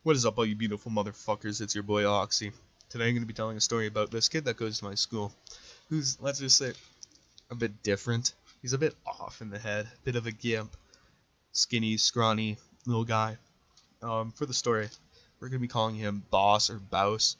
What is up, all you beautiful motherfuckers? It's your boy Oxy. Today I'm going to be telling a story about this kid that goes to my school, who's, let's just say, a bit different. He's a bit off in the head, bit of a gimp, skinny, scrawny little guy. For the story, we're going to be calling him Boss or Bouse,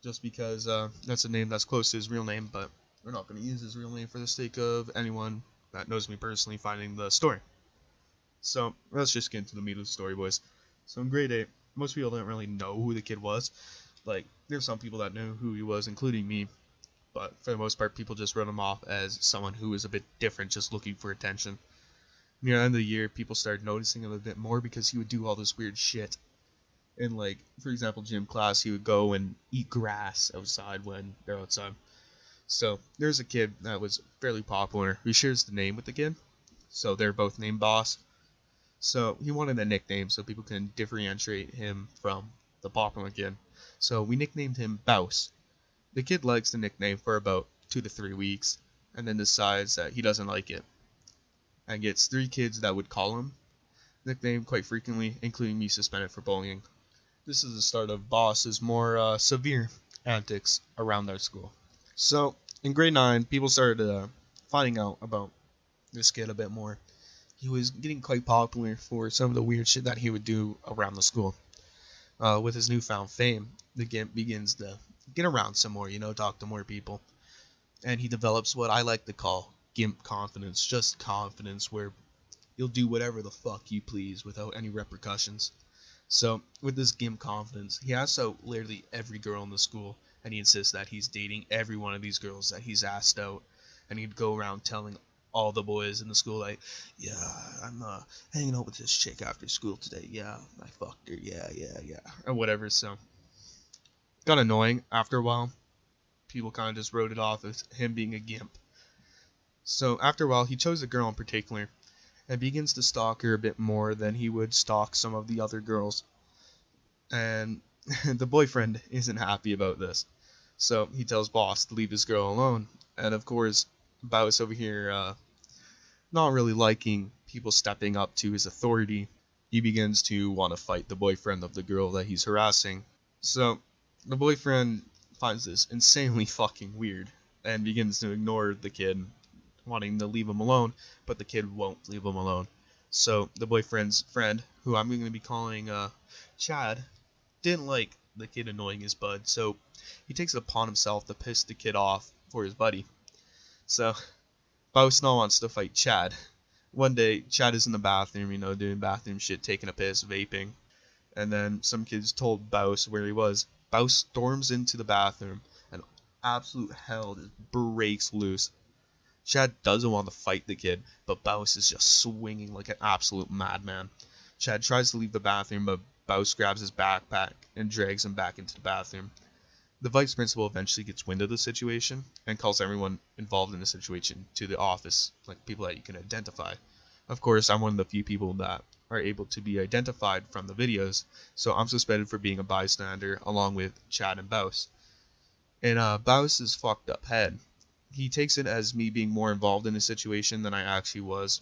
just because that's a name that's close to his real name, but we're not going to use his real name for the sake of anyone that knows me personally finding the story. So let's just get into the meat of the story, boys. So in grade 8, most people didn't really know who the kid was. Like, there's some people that knew who he was, including me, but for the most part, people just wrote him off as someone who was a bit different, just looking for attention. Near the end of the year, people started noticing him a bit more because he would do all this weird shit. In, like, for example, gym class, he would go and eat grass outside when they're outside. So there's a kid that was fairly popular who shares the name with the kid, so they're both named Boss. So he wanted a nickname so people can differentiate him from the popular kid. So we nicknamed him Bouse. The kid likes the nickname for about 2 to 3 weeks, and then decides that he doesn't like it, and gets 3 kids that would call him the nickname quite frequently, including me suspended for bullying. This is the start of Boss's more severe antics around their school. So in grade 9, people started finding out about this kid a bit more. He was getting quite popular for some of the weird shit that he would do around the school. With his newfound fame, the Gimp begins to get around some more, talk to more people. And he develops what I like to call Gimp confidence, just confidence where you'll do whatever the fuck you please without any repercussions. So, with this Gimp confidence, he asks out literally every girl in the school, and he insists that he's dating every one of these girls that he's asked out, and he'd go around telling all the boys in the school, like, yeah, I'm hanging out with this chick after school today, yeah, I fucked her, yeah, or whatever. So got annoying after a while. People kind of just wrote it off as him being a gimp. So after a while, he chose a girl in particular and begins to stalk her a bit more than he would stalk some of the other girls. And the boyfriend isn't happy about this, so he tells Boss to leave his girl alone. And of course, Bouse over here, not really liking people stepping up to his authority, he begins to want to fight the boyfriend of the girl that he's harassing. So the boyfriend finds this insanely fucking weird and begins to ignore the kid, wanting to leave him alone, but the kid won't leave him alone. So the boyfriend's friend, who I'm going to be calling Chad, didn't like the kid annoying his bud, so he takes it upon himself to piss the kid off for his buddy. So Bouse now wants to fight Chad. One day, Chad is in the bathroom, doing bathroom shit, taking a piss, vaping. And then some kids told Bouse where he was. Bouse storms into the bathroom, and absolute hell just breaks loose. Chad doesn't want to fight the kid, but Bouse is just swinging like an absolute madman. Chad tries to leave the bathroom, but Bouse grabs his backpack and drags him back into the bathroom. The vice principal eventually gets wind of the situation and calls everyone involved in the situation to the office, like people that you can identify. Of course, I'm one of the few people that are able to be identified from the videos, so I'm suspended for being a bystander along with Chad and Bouse. In Bouse's fucked up head, he takes it as me being more involved in the situation than I actually was,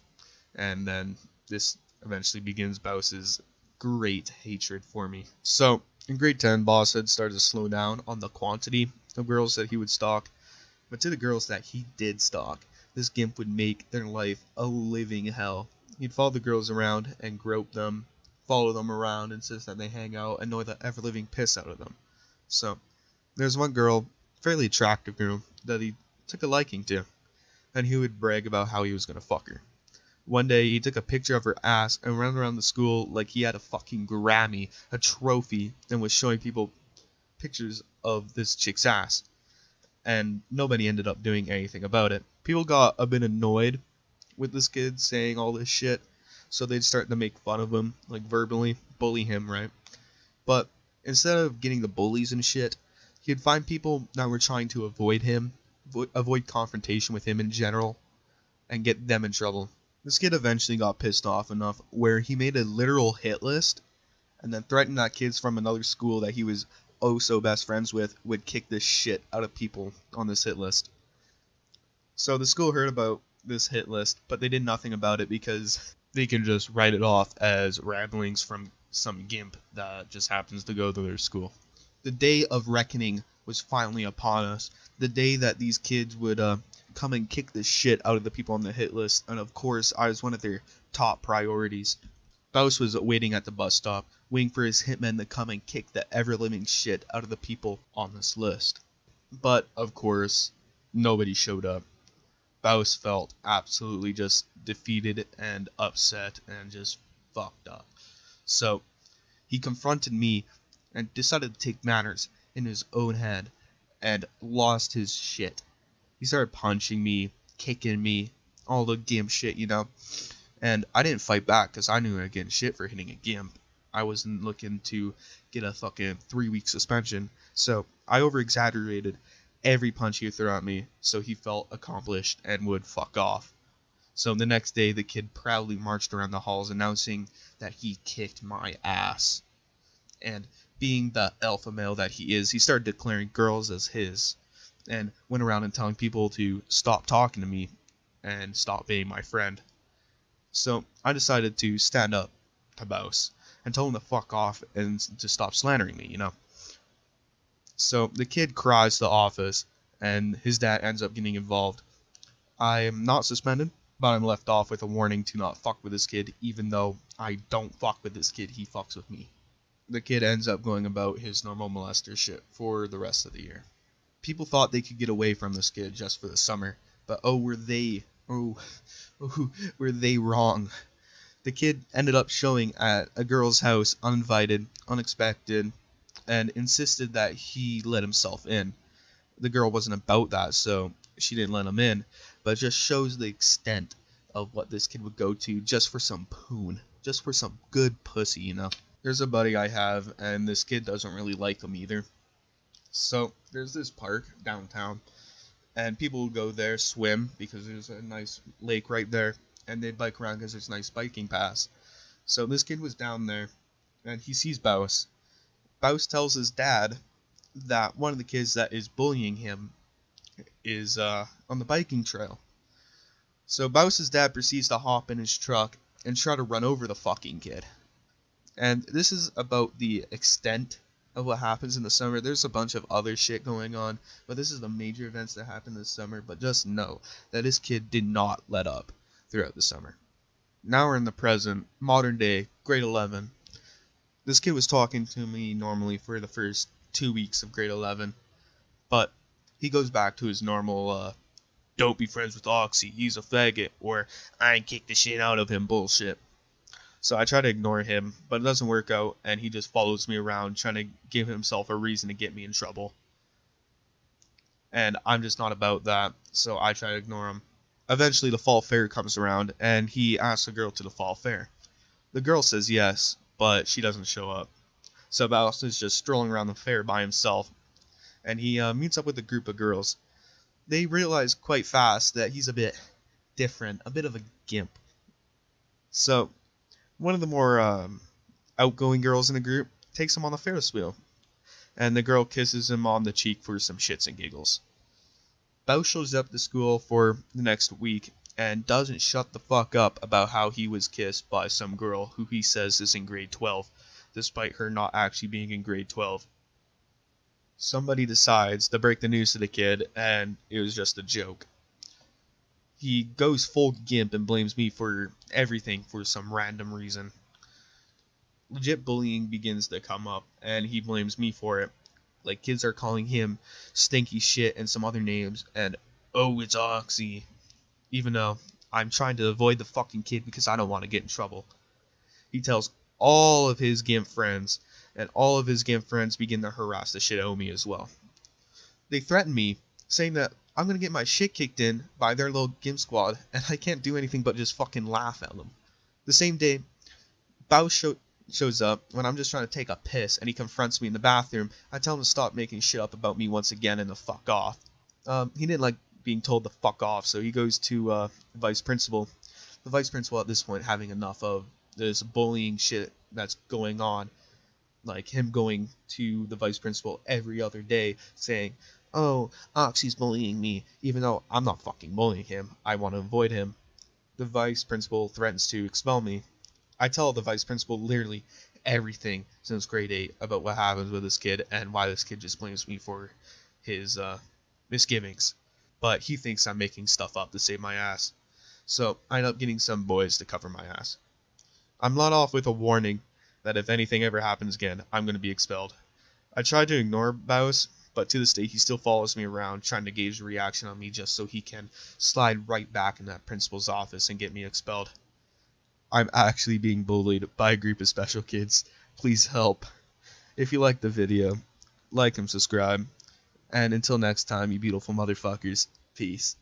and then this eventually begins Bouse's great hatred for me. So in grade 10, Boss had started to slow down on the quantity of girls that he would stalk, but to the girls that he did stalk, this Gimp would make their life a living hell. He'd follow the girls around and grope them, follow them around, insist that they hang out, annoy the ever-living piss out of them. So there's one girl, fairly attractive girl, that he took a liking to, and he would brag about how he was going to fuck her. One day, he took a picture of her ass and ran around the school like he had a fucking Grammy, a trophy, and was showing people pictures of this chick's ass. And nobody ended up doing anything about it. People got a bit annoyed with this kid saying all this shit, so they'd start to make fun of him, like verbally, bully him, right? But instead of getting the bullies and shit, he'd find people that were trying to avoid him, avoid confrontation with him in general, and get them in trouble. This kid eventually got pissed off enough where he made a literal hit list and then threatened that kids from another school that he was oh so best friends with would kick the shit out of people on this hit list. So the school heard about this hit list, but they did nothing about it because they can just write it off as ramblings from some gimp that just happens to go to their school. The day of reckoning was finally upon us. The day that these kids would come and kick the shit out of the people on the hit list, and of course I was one of their top priorities. Faust was waiting at the bus stop, waiting for his hitmen to come and kick the ever-living shit out of the people on this list. But, of course, nobody showed up. Faust felt absolutely just defeated and upset and just fucked up. So, he confronted me and decided to take matters in his own hand and lost his shit. He started punching me, kicking me, all the gimp shit, you know. And I didn't fight back because I knew I'd get shit for hitting a gimp. I wasn't looking to get a fucking 3-week suspension. So I over-exaggerated every punch he threw at me so he felt accomplished and would fuck off. So the next day, the kid proudly marched around the halls announcing that he kicked my ass. And being the alpha male that he is, he started declaring girls as his and went around and telling people to stop talking to me and stop being my friend. So I decided to stand up to Baus and tell him to fuck off and to stop slandering me, you know. So the kid cries to the office and his dad ends up getting involved. I am not suspended, but I'm left off with a warning to not fuck with this kid, even though I don't fuck with this kid, he fucks with me. The kid ends up going about his normal molester shit for the rest of the year. People thought they could get away from this kid just for the summer, but were they wrong. The kid ended up showing at a girl's house uninvited, unexpected, and insisted that he let himself in. The girl wasn't about that, so she didn't let him in, but it just shows the extent of what this kid would go to just for some poon, just for some good pussy, you know. There's a buddy I have, and this kid doesn't really like him either. So there's this park downtown, and people will go there, swim, because there's a nice lake right there, and they bike around because there's a nice biking path. So this kid was down there, and he sees Baus. Baus tells his dad that one of the kids that is bullying him is on the biking trail. So Baus's dad proceeds to hop in his truck and try to run over the fucking kid. And this is about the extent of what happens in the summer. There's a bunch of other shit going on, but this is the major events that happened this summer. But just know that this kid did not let up throughout the summer. Now we're in the present, modern day, grade 11. This kid was talking to me normally for the first 2 weeks of grade 11, but he goes back to his normal, don't be friends with Oxy, he's a faggot, or I ain't kicked the shit out of him bullshit. So I try to ignore him, but it doesn't work out, and he just follows me around trying to give himself a reason to get me in trouble. And I'm just not about that, so I try to ignore him. Eventually the fall fair comes around, and he asks a girl to the fall fair. The girl says yes, but she doesn't show up. So Baus is just strolling around the fair by himself, and he meets up with a group of girls. They realize quite fast that he's a bit different, a bit of a gimp. So one of the more outgoing girls in the group takes him on the Ferris wheel, and the girl kisses him on the cheek for some shits and giggles. Baus shows up to school for the next week and doesn't shut the fuck up about how he was kissed by some girl who he says is in grade 12, despite her not actually being in grade 12. Somebody decides to break the news to the kid, and it was just a joke. He goes full gimp and blames me for everything for some random reason. Legit bullying begins to come up, and he blames me for it. Like, kids are calling him stinky shit and some other names, and oh, it's Oxy. Even though I'm trying to avoid the fucking kid because I don't want to get in trouble. He tells all of his gimp friends, and all of his gimp friends begin to harass the shit out of me as well. They threaten me, saying that I'm going to get my shit kicked in by their little gimp squad, and I can't do anything but just fucking laugh at them. The same day, Baus shows up when I'm just trying to take a piss, and he confronts me in the bathroom. I tell him to stop making shit up about me once again and to fuck off. He didn't like being told to fuck off, so he goes to the vice principal. The vice principal at this point having enough of this bullying shit that's going on. Like him going to the vice principal every other day saying, oh, Oxy's bullying me, even though I'm not fucking bullying him. I want to avoid him. The vice principal threatens to expel me. I tell the vice principal literally everything since grade 8 about what happens with this kid and why this kid just blames me for his misgivings. But he thinks I'm making stuff up to save my ass. So I end up getting some boys to cover my ass. I'm let off with a warning that if anything ever happens again, I'm going to be expelled. I tried to ignore Baus, but to this day he still follows me around trying to gauge the reaction on me just so he can slide right back in that principal's office and get me expelled. I'm actually being bullied by a group of special kids. Please help. If you like the video, like and subscribe. And until next time, you beautiful motherfuckers, peace.